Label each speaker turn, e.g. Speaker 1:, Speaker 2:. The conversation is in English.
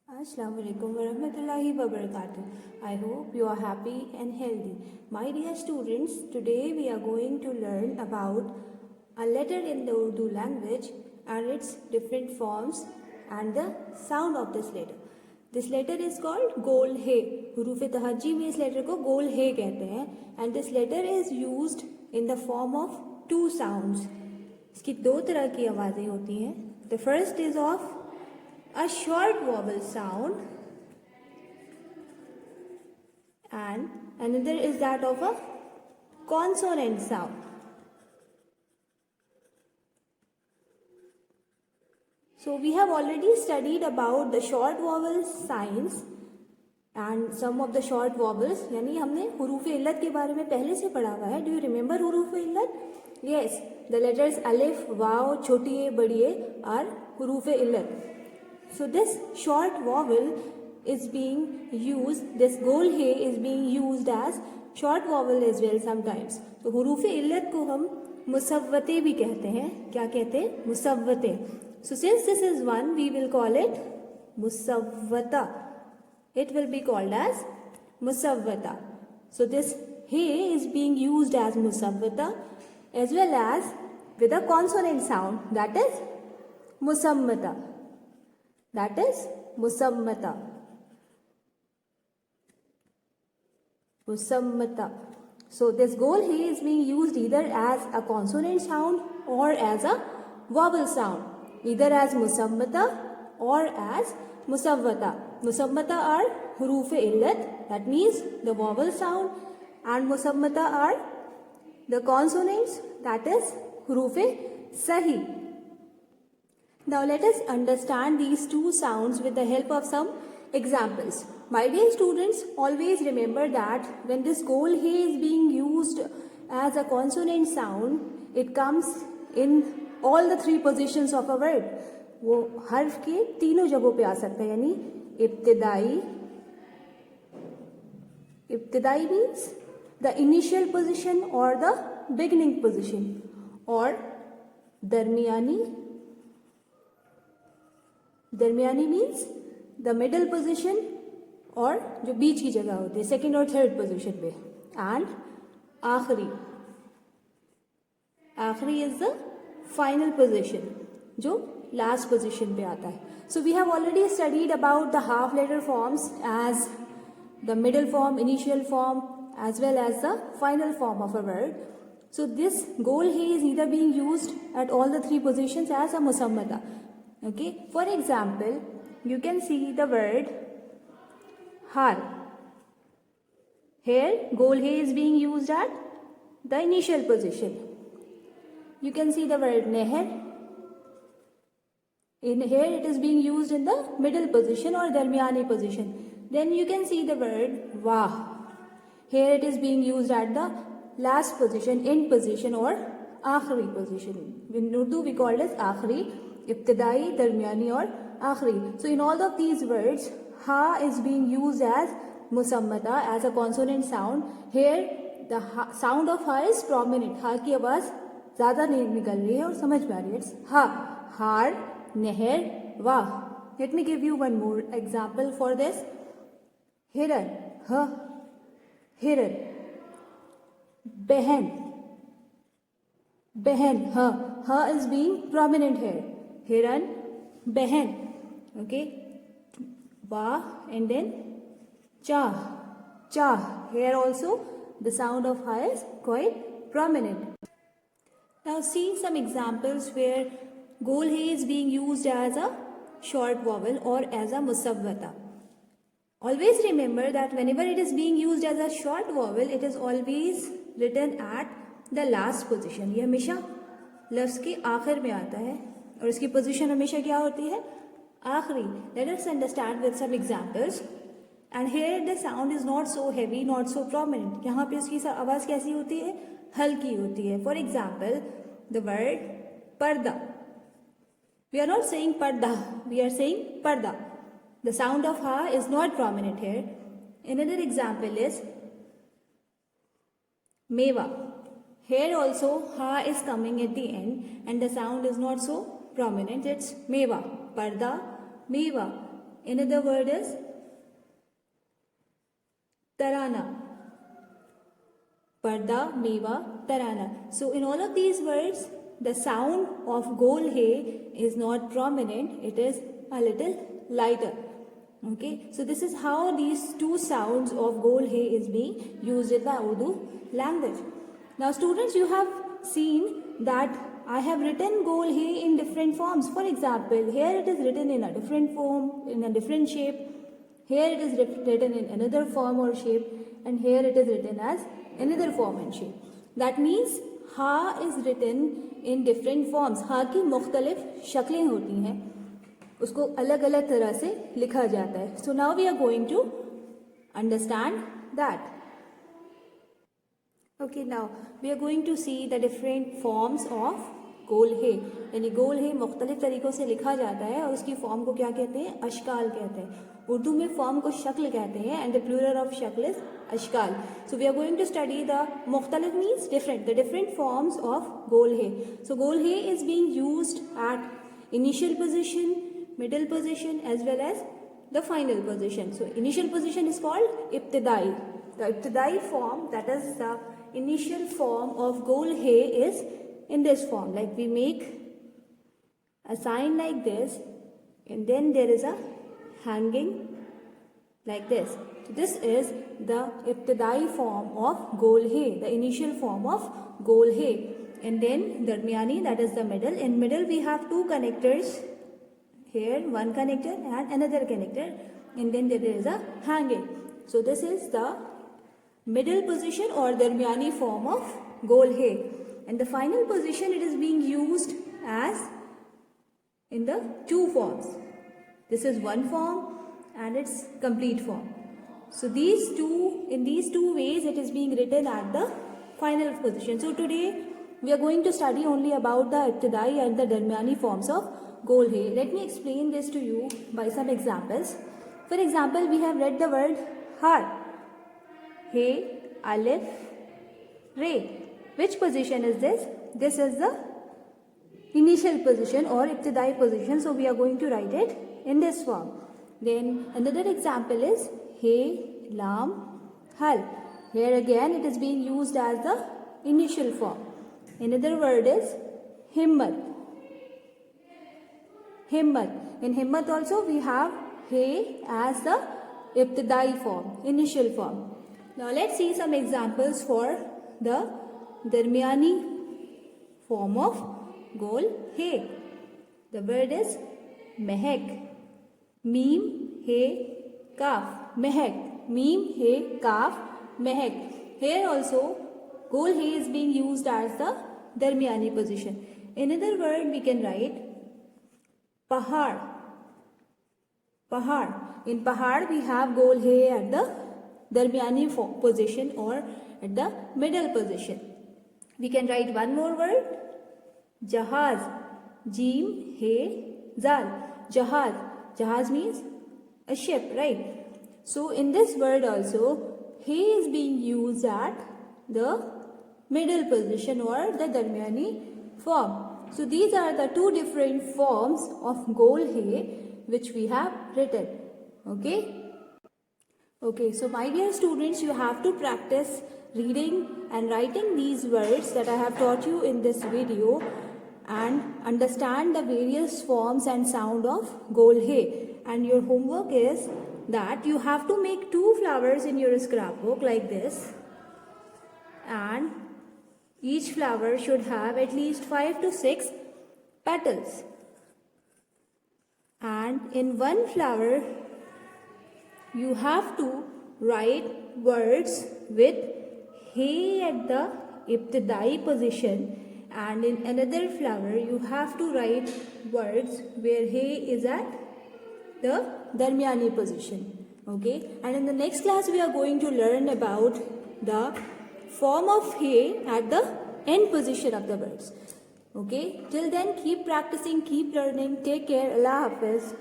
Speaker 1: Assalamu alaikum warahmatullahi wabarakatuh. I hope you are happy and healthy. My dear students, today we are going to learn about a letter in the Urdu language and its different forms and the sound of this letter. This letter is called Gol He. Huruf tahajji में इस letter को Gol He कहते हैं and this letter is used in the form of two sounds. इसकी दो तरह की आवाज़ें होती हैं. The first is of a short vowel sound and another is that of a consonant sound. So we have already studied about the short vowel signs and some of the short vowels, यानी हमने हुरूफ इल्लत के बारे में पहले से पढ़ा हुआ है. Do you remember हुरूफ इल्लत? Yes, the letters alif, वाव, छोटी ए, बड़ी ए are हुरूफ इल्लत. So this short vowel is being used, this Gol He is being used as short vowel as well sometimes. तो हुरूफ इल्लत को हम मुसव्वते भी कहते हैं. क्या कहते हैं? मुसव्वते. So since this is one, we will call it musawwata. It will be called as musawwata. So this He is being used as musawwata as well as with a consonant sound, that is musammata. That is musammata. Musammata. So this Gol He is being used either as a consonant sound or as a vowel sound. Either as musammata or as musawwata. Musammata are huruf illat, that means the vowel sound, and musammata are the consonants, that is huruf sahi. Now let us understand these two sounds with the help of some examples. My dear students, always remember that when this Gol He is being used as a consonant sound, it comes in all the three positions of a word. वो हर्फ के तीनों जगहों पे आ सकता है, यानी इब्तिदाई. इब्तिदाई means the initial position or the beginning position, or दरमियानी. दरमियानी मीन्स द मिडल पोजिशन, और जो बीच की जगह होती है सेकेंड और थर्ड पोजिशन पे. एंड आखिरी. आखिरी इज द फाइनल पोजिशन, जो लास्ट पोजिशन पे आता है. So we have already studied about the half letter forms as the middle form, initial form, as well as the final form of a word. So this Gol He is either being used at all the three positions as a musammata. Okay, for example, you can see the word har. Here Gol He is being used at the initial position. You can see the word neher. In here it is being used in the middle position or darmiyani position. Then you can see the word wah. Here it is being used at the last position, end position, or आखिरी position. In Urdu we call it आखिरी, इब्तिदाई, दरमियानी और आखिरी. So in all of these words, ha is being used as musammata, as a consonant sound. Here the sound of ha is prominent. ha की आवाज ज़्यादा नहीं निकल रही है और समझ में आ रही है. It's ha, har, neher, wah. Let me give you one more example for this. हिरन, ha, हिरन. बहन, बहन, ha is being prominent here. हिरन, बहन. Okay, वाह and then चाह, चाह. Here also the sound of ha is quite prominent. Now see some examples where Gol He is being used as a short vowel or as a musawwata. Always remember that whenever it is being used as a short vowel, it is always written at the last position. ये हमेशा लफ्ज़ के आखिर में आता है और इसकी पोजीशन हमेशा क्या होती है? आखिरी. Let us understand with some examples. And here the sound is not so heavy, not so prominent. यहाँ पे उसकी आवाज़ कैसी होती है? हल्की होती है. For example, the word पर्दा. We are not saying पर्दा, we are saying पर्दा. The sound of ha is not prominent here. Another example is मेवा. Here also ha is coming at the end and the sound is not so prominent. It's मेवा, पर्दा, मेवा. Another word is tarana. Parda, meva, tarana. So in all of these words, the sound of gol hai is not prominent, it is a little lighter. Okay, so this is how these two sounds of gol hai is being used in the Urdu language. Now students, you have seen that I have written gol hai in different forms. For example, here it is written in a different form, in a different shape. Here it is written in another form or shape, and here it is written as another form and shape. That means ha is written in different forms. हा की मुख्तलिफ शक्लें होती हैं, उसको अलग अलग तरह से लिखा जाता है. So now we are going to understand that. Okay, now we are going to see the different forms of गोल है. यानी गोल है मुख्तलिफ तरीक़ों से लिखा जाता है और उसकी फॉर्म को क्या कहते हैं? अशकाल कहते हैं. उर्दू में फॉर्म को शक्ल कहते हैं एंड द प्लूरल ऑफ शक्ल इज अशकाल. So we are going to study the मुख्तलिफ means different, the different forms of गोल है. सो गोल है is being used at initial position, middle position as well as the final position. So initial position is called इब्तिदाई. The इब्तिदाई form, that is the initial form of gol hai, is in this form. Like we make a sign like this, and then there is a hanging like this. So this is the ibtidai form of gol hai, the initial form of gol hai. And then darmiyani, that is the middle. In middle we have two connectors here, one connector and another connector, and then there is a hanging. So this is the middle position or darmiyani form of gol hai. And the final position, it is being used as in the two forms. This is one form and its complete form. So these two, in these two ways it is being written at the final position. So today we are going to study only about the ibtidai and the darmiyani forms of gol hai. Let me explain this to you by some examples. For example, we have read the word har. He, alif, re. Which position is this? This is the initial position or ibtidai position. So we are going to write it in this form. Then another example is he, lam, hal. Here again it is being used as the initial form. Another word is himmat. Himmat. In himmat also we have he as the ibtidai form, initial form. Now let's see some examples for the darmiyani form of gol hai. The word is mehek. Meem he kaf. Mehek. Meem he kaf. Mehek. Here also gol hai is being used as the darmiyani position. Another word we can write pahar. Pahar. In pahar we have gol hai at the darmiyani position or at the middle position. We can write one more word, jahaz. Jeem, he, zal. Jahaz. Jahaz means a ship, right? So in this word also, he is being used at the middle position or the darmiyani form. So these are the two different forms of gol hai which we have written. Okay? Okay, so my dear students, you have to practice reading and writing these words that I have taught you in this video and understand the various forms and sound of gol hai. And your homework is that you have to make two flowers in your scrapbook like this, and each flower should have at least 5 to 6 petals. And in one flower you have to write words with he at the ibtidai position, and in another flower you have to write words where he is at the darmiyani position. Okay, and in the next class we are going to learn about the form of he at the end position of the words. Okay, till then keep practicing, keep learning. Take care. Allah Hafiz.